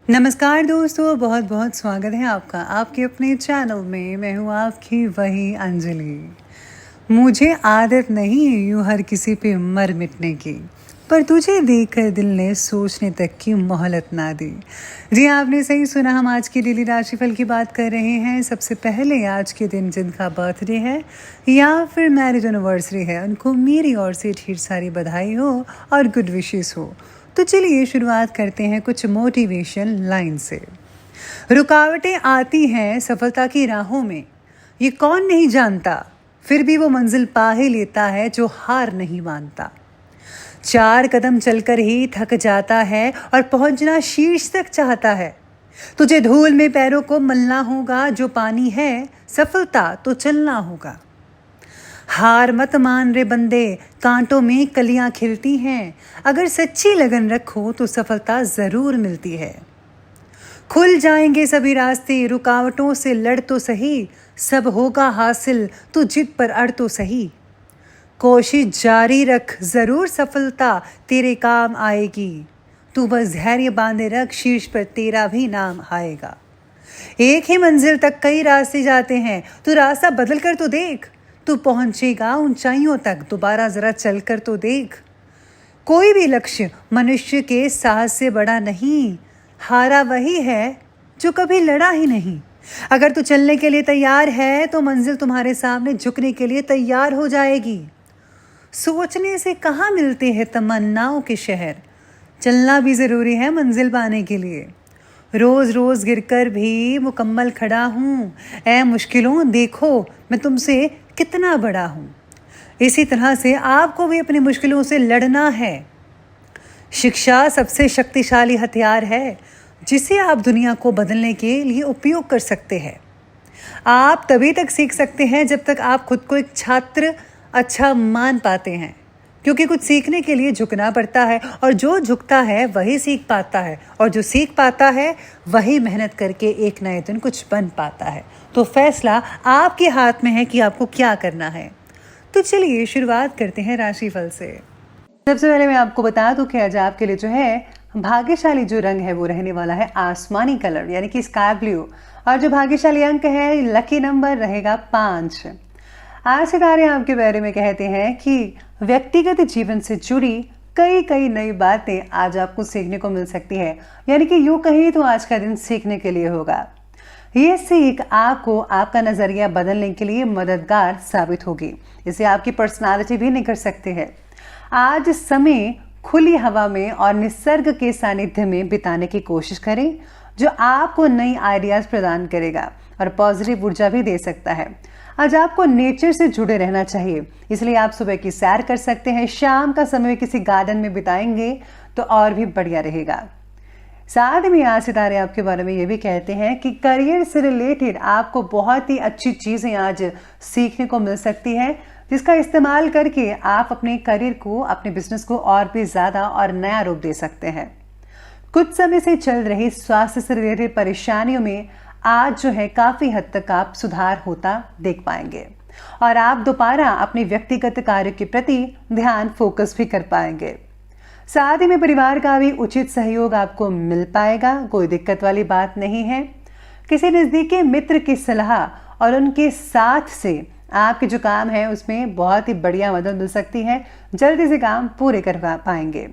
नमस्कार दोस्तों, बहुत बहुत स्वागत है आपका आपके अपने चैनल में। मैं हूँ आपकी वही अंजलि। मुझे आदत नहीं है यूँ हर किसी पे मर मिटने की, पर तुझे देखकर दिल ने सोचने तक की मोहलत ना दी। जी, आपने सही सुना। हम आज की डेली राशिफल की बात कर रहे हैं। सबसे पहले आज के दिन जिनका बर्थडे है या फिर मैरिज एनिवर्सरी है, उनको मेरी ओर से ढेर सारी बधाई हो और गुड विशेस हो। तो चलिए शुरुआत करते हैं कुछ मोटिवेशन लाइन से। रुकावटें आती हैं सफलता की राहों में, ये कौन नहीं जानता, फिर भी वो मंजिल पा ही लेता है जो हार नहीं मानता। 4 कदम चलकर ही थक जाता है और पहुंचना शीर्ष तक चाहता है। तुझे धूल में पैरों को मलना होगा, जो पानी है सफलता तो चलना होगा। हार मत मान रे बंदे, कांटों में कलियां खिलती हैं। अगर सच्ची लगन रखो तो सफलता जरूर मिलती है। खुल जाएंगे सभी रास्ते, रुकावटों से लड़ तो सही। सब होगा हासिल, तू जिद पर अड़ तो सही। कोशिश जारी रख, जरूर सफलता तेरे काम आएगी। तू बस धैर्य बांधे रख, शीर्ष पर तेरा भी नाम आएगा। एक ही मंजिल तक कई रास्ते जाते हैं, तू रास्ता बदल कर तो देख। तू पहुंचेगा ऊंचाइयों तक, दोबारा जरा चल कर तो देख। कोई भी लक्ष्य मनुष्य के साहस से बड़ा नहीं, हारा वही है जो कभी लड़ा ही नहीं। अगर तू चलने के लिए तैयार है तो मंजिल तुम्हारे सामने झुकने के लिए तैयार हो जाएगी। सोचने से कहाँ मिलते हैं तमन्नाओं के शहर, चलना भी ज़रूरी है मंजिल पाने के लिए। रोज़ रोज़ गिरकर भी मुकम्मल खड़ा हूँ, ऐ मुश्किलों देखो मैं तुमसे कितना बड़ा हूँ। इसी तरह से आपको भी अपनी मुश्किलों से लड़ना है। शिक्षा सबसे शक्तिशाली हथियार है, जिसे आप दुनिया को बदलने के लिए उपयोग कर सकते हैं। आप तभी तक सीख सकते हैं जब तक आप खुद को एक छात्र अच्छा मान पाते हैं, क्योंकि कुछ सीखने के लिए झुकना पड़ता है, और जो झुकता है वही सीख पाता है, और जो सीख पाता है वही मेहनत करके एक नए दिन कुछ बन पाता है। तो फैसला आपके हाथ में है कि आपको क्या करना है। तो चलिए शुरुआत करते हैं राशिफल से। सबसे पहले मैं आपको बता दूं कि आज आपके लिए जो है भाग्यशाली जो रंग है वो रहने वाला है आसमानी कलर, यानी कि स्काई ब्लू। और जो भाग्यशाली अंक है, लकी नंबर रहेगा 5। आज सितारे आपके बारे में कहते हैं कि व्यक्तिगत जीवन से जुड़ी कई नई बातें आज आपको सीखने को मिल सकती है, यानी कि यूँ कहीं तो आज का दिन सीखने के लिए होगा। ये सीख आपको आपका नज़रिया बदलने के लिए मददगार साबित होगी। इसे आपकी पर्सनालिटी भी निखर सकती है। आज समय खुली हवा में और निसर्ग के सानिध्य में बिताने की कोशिश करें, जो आपको नई आइडियाज़ प्रदान करेगा और पॉजिटिव ऊर्जा भी दे सकता है। आज आपको नेचर से जुड़े रहना चाहिए, इसलिए आप सुबह की सैर कर सकते हैं। शाम का समय किसी गार्डन में बिताएंगे तो और भी बढ़िया रहेगा। साथ में आज सितारे आपके बारे में ये भी कहते हैं कि करियर से रिलेटेड आपको बहुत ही अच्छी चीज़ें आज सीखने को मिल सकती है, जिसका इस्तेमाल करके आप अपने करियर को, अपने बिजनेस को और भी ज़्यादा और नया रूप दे सकते हैं। कुछ समय से चल रही स्वास्थ्य से रिलेटेड परेशानियों में आज जो है काफ़ी हद तक आप सुधार होता देख पाएंगे, और आप दोबारा अपने व्यक्तिगत कार्य के प्रति ध्यान फोकस भी कर पाएंगे। साथ ही में परिवार का भी उचित सहयोग आपको मिल पाएगा, कोई दिक्कत वाली बात नहीं है। किसी नज़दीकी मित्र की सलाह और उनके साथ से आपके जो काम है उसमें बहुत ही बढ़िया मदद मिल सकती है, जल्दी से काम पूरे करवा पाएंगे।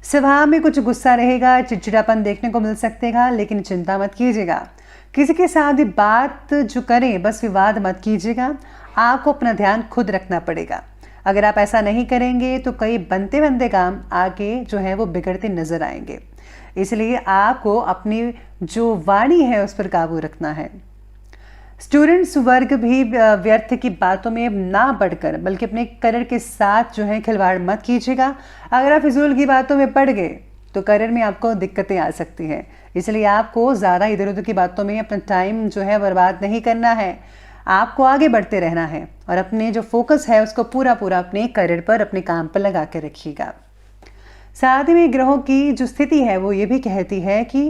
स्वभाव में कुछ गुस्सा रहेगा, चिड़चिड़ापन देखने को मिल सकेगा, लेकिन चिंता मत कीजिएगा। किसी के साथ भी बात जो करें बस विवाद मत कीजिएगा, आपको अपना ध्यान खुद रखना पड़ेगा। अगर आप ऐसा नहीं करेंगे तो कई बनते बनते काम आगे जो है वो बिगड़ते नजर आएंगे, इसलिए आपको अपनी जो वाणी है उस पर काबू रखना है। स्टूडेंट्स वर्ग भी व्यर्थ की बातों में ना बढ़कर बल्कि अपने करियर के साथ जो है खिलवाड़ मत कीजिएगा। अगर आप फिजूल की बातों में पड़ गए तो करियर में आपको दिक्कतें आ सकती हैं, इसलिए आपको ज़्यादा इधर उधर की बातों में अपना टाइम जो है बर्बाद नहीं करना है। आपको आगे बढ़ते रहना है और अपने जो फोकस है उसको पूरा अपने करियर पर, अपने काम पर लगा के रखिएगा। साथ ही में ग्रहों की जो स्थिति है वो ये भी कहती है कि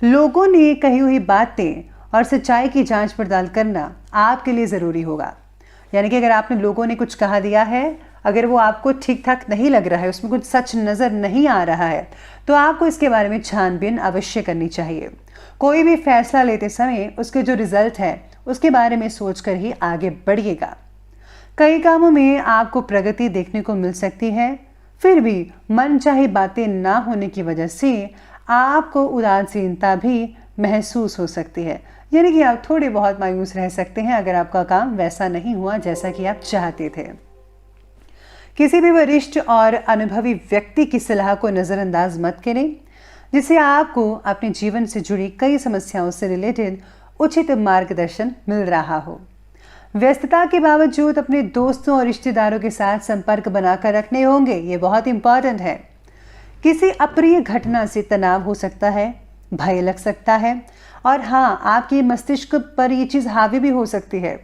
लोगों ने कही हुई बातें और सच्चाई की जांच पड़ताल करना आपके लिए ज़रूरी होगा। यानी कि अगर आपने लोगों ने कुछ कहा दिया है अगर वो आपको ठीक ठाक नहीं लग रहा है, उसमें कुछ सच नज़र नहीं आ रहा है, तो आपको इसके बारे में छानबीन अवश्य करनी चाहिए। कोई भी फैसला लेते समय उसके जो रिजल्ट है उसके बारे में सोचकर ही आगे बढ़िएगा। कई कामों में आपको प्रगति देखने को मिल सकती है, फिर भी मनचाही बातें ना होने की वजह से आपको उदासीनता भी महसूस हो सकती है, यानी कि आप थोड़े बहुत मायूस रह सकते हैं अगर आपका काम वैसा नहीं हुआ जैसा कि आप चाहते थे। किसी भी वरिष्ठ और अनुभवी व्यक्ति की सलाह को नज़रअंदाज मत करें, जिससे आपको अपने जीवन से जुड़ी कई समस्याओं से रिलेटेड उचित मार्गदर्शन मिल रहा हो। व्यस्तता के बावजूद अपने दोस्तों और रिश्तेदारों के साथ संपर्क बनाकर रखने होंगे, ये बहुत इंपॉर्टेंट है। किसी अप्रिय घटना से तनाव हो सकता है, भय लग सकता है, और हाँ, आपके मस्तिष्क पर ये चीज़ हावी भी हो सकती है।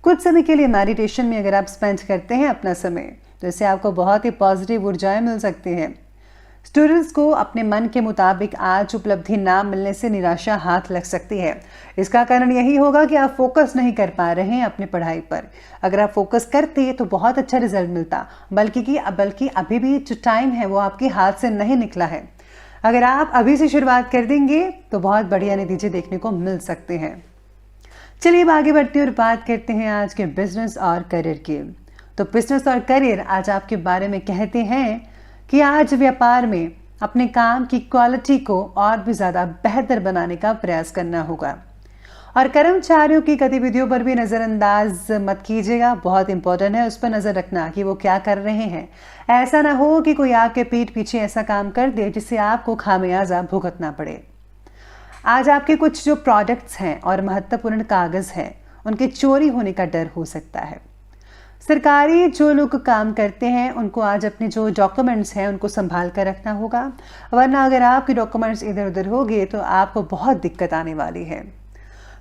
कुछ समय के लिए मेडिटेशन में अगर आप स्पेंड करते हैं अपना समय, तो इससे आपको बहुत ही पॉजिटिव ऊर्जाएं मिल सकती हैं। स्टूडेंट्स को अपने मन के मुताबिक आज उपलब्धि ना मिलने से निराशा हाथ लग सकती है। इसका कारण यही होगा कि आप फोकस नहीं कर पा रहे हैं अपनी पढ़ाई पर। अगर आप फोकस करते तो बहुत अच्छा रिजल्ट मिलता, बल्कि अभी भी जो टाइम है वो आपके हाथ से नहीं निकला है। अगर आप अभी से शुरुआत कर देंगे तो बहुत बढ़िया नतीजे देखने को मिल सकते हैं। चलिए अब आगे बढ़ते हैं और बात करते हैं आज के बिजनेस और करियर की। तो बिजनेस और करियर आज आपके बारे में कहते हैं कि आज व्यापार में अपने काम की क्वालिटी को और भी ज़्यादा बेहतर बनाने का प्रयास करना होगा, और कर्मचारियों की गतिविधियों पर भी नज़रअंदाज मत कीजिएगा। बहुत इंपॉर्टेंट है उस पर नज़र रखना कि वो क्या कर रहे हैं। ऐसा ना हो कि कोई आपके पीठ पीछे ऐसा काम कर दे जिससे आपको खामियाजा भुगतना पड़े। आज आपके कुछ जो प्रोडक्ट्स हैं और महत्वपूर्ण कागज़ हैं, उनके चोरी होने का डर हो सकता है। सरकारी जो लोग काम करते हैं उनको आज अपने जो डॉक्यूमेंट्स हैं उनको संभाल कर रखना होगा, वरना अगर आपके डॉक्यूमेंट्स इधर उधर हो गए तो आपको बहुत दिक्कत आने वाली है।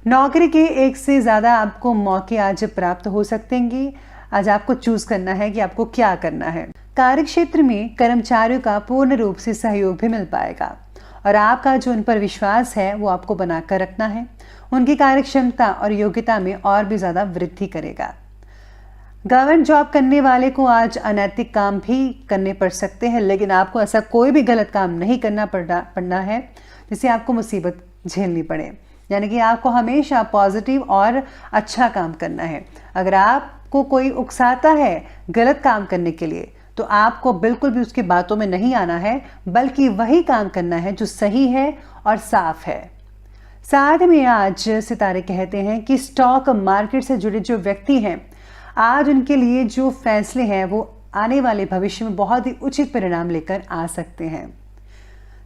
नौकरी के एक से ज़्यादा आपको मौके आज प्राप्त हो सकते हैं। आज आपको चूज़ करना है कि आपको क्या करना है। कार्यक्षेत्र में कर्मचारियों का पूर्ण रूप से सहयोग भी मिल पाएगा, और आपका जो उन पर विश्वास है वो आपको बनाकर रखना है। उनकी कार्यक्षमता और योग्यता में और भी ज़्यादा वृद्धि करेगा। गवर्नमेंट जॉब करने वाले को आज अनैतिक काम भी करने पड़ सकते हैं, लेकिन आपको ऐसा कोई भी गलत काम नहीं करना पड़ना है जिससे आपको मुसीबत झेलनी पड़े। यानी कि आपको हमेशा पॉजिटिव और अच्छा काम करना है। अगर आपको कोई उकसाता है गलत काम करने के लिए, तो आपको बिल्कुल भी उसकी बातों में नहीं आना है, बल्कि वही काम करना है जो सही है और साफ है। साथ में आज सितारे कहते हैं कि स्टॉक मार्केट से जुड़े जो व्यक्ति हैं, आज उनके लिए जो फैसले हैं वो आने वाले भविष्य में बहुत ही उचित परिणाम लेकर आ सकते हैं।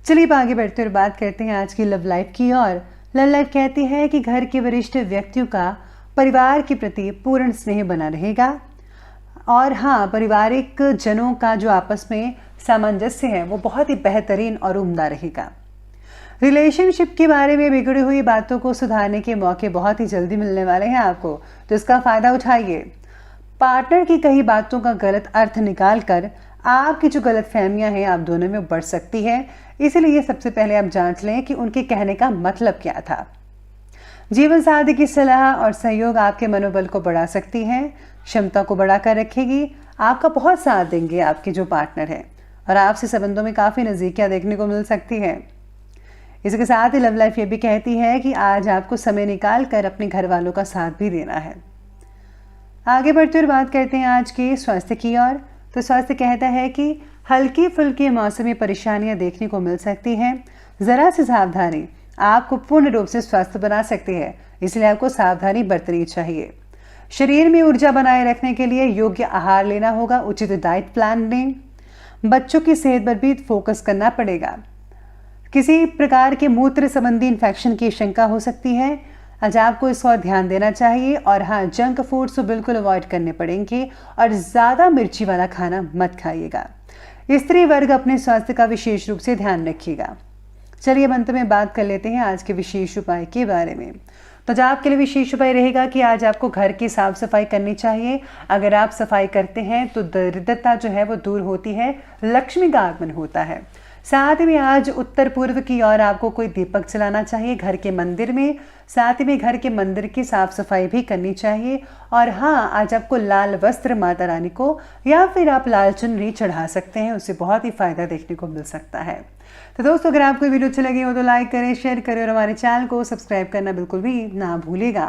चलिए आगे बढ़ते हुए बात करते हैं आज की लव लाइफ की। और लव लाइफ कहती है कि घर के वरिष्ठ व्यक्तियों का परिवार के प्रति पूर्ण स्नेह बना रहेगा, और हाँ, पारिवारिक जनों का जो आपस में सामंजस्य है वो बहुत ही बेहतरीन और उम्दा रहेगा। रिलेशनशिप के बारे में बिगड़ी हुई बातों को सुधारने के मौके बहुत ही जल्दी मिलने वाले हैं आपको, तो इसका फ़ायदा उठाइए। पार्टनर की कई बातों का गलत अर्थ निकालकर आपकी जो गलत फहमियाँ हैं आप दोनों में बढ़ सकती है, इसलिए सबसे पहले आप जांच लें कि उनके कहने का मतलब क्या था। जीवन साथी की सलाह और सहयोग आपके मनोबल को बढ़ा सकती है, क्षमता को बढ़ाकर रखेगी। आपका बहुत साथ देंगे आपके जो पार्टनर हैं, और आपसे संबंधों में काफ़ी नज़दीकियाँ देखने को मिल सकती है। इसके साथ ही लव लाइफ ये भी कहती है कि आज आपको समय निकाल कर अपने घर वालों का साथ भी देना है। आगे बढ़ते हुए बात करते हैं आज के स्वास्थ्य की ओर। तो स्वास्थ्य कहता है कि हल्की फुल्की मौसमी परेशानियां देखने को मिल सकती हैं। ज़रा सी सावधानी आपको पूर्ण रूप से स्वस्थ बना सकती है, इसलिए आपको सावधानी बरतनी चाहिए। शरीर में ऊर्जा बनाए रखने के लिए योग्य आहार लेना होगा, उचित डाइट प्लान लें। बच्चों की सेहत पर भी फोकस करना पड़ेगा। किसी प्रकार के मूत्र संबंधी इन्फेक्शन की शंका हो सकती है, आज आपको इस और ध्यान देना चाहिए। और हाँ, जंक फूड्स तो बिल्कुल अवॉइड करने पड़ेंगे, और ज़्यादा मिर्ची वाला खाना मत खाइएगा। स्त्री वर्ग अपने स्वास्थ्य का विशेष रूप से ध्यान रखिएगा। चलिए अंत में बात कर लेते हैं आज के विशेष उपाय के बारे में। तो जो आपके लिए विशेष उपाय रहेगा कि आज आपको घर की साफ सफाई करनी चाहिए। अगर आप सफाई करते हैं तो दरिद्रता जो है वो दूर होती है, लक्ष्मी का आगमन होता है। साथ में आज उत्तर पूर्व की ओर आपको कोई दीपक जलाना चाहिए घर के मंदिर में। साथ में घर के मंदिर की साफ सफाई भी करनी चाहिए। और हाँ, आज आपको लाल वस्त्र माता रानी को या फिर आप लाल चुनरी चढ़ा सकते हैं, उससे बहुत ही फायदा देखने को मिल सकता है। तो दोस्तों, अगर आपको वीडियो अच्छी लगी हो तो लाइक करें, शेयर करें और हमारे चैनल को सब्सक्राइब करना बिल्कुल भी ना भूलिएगा।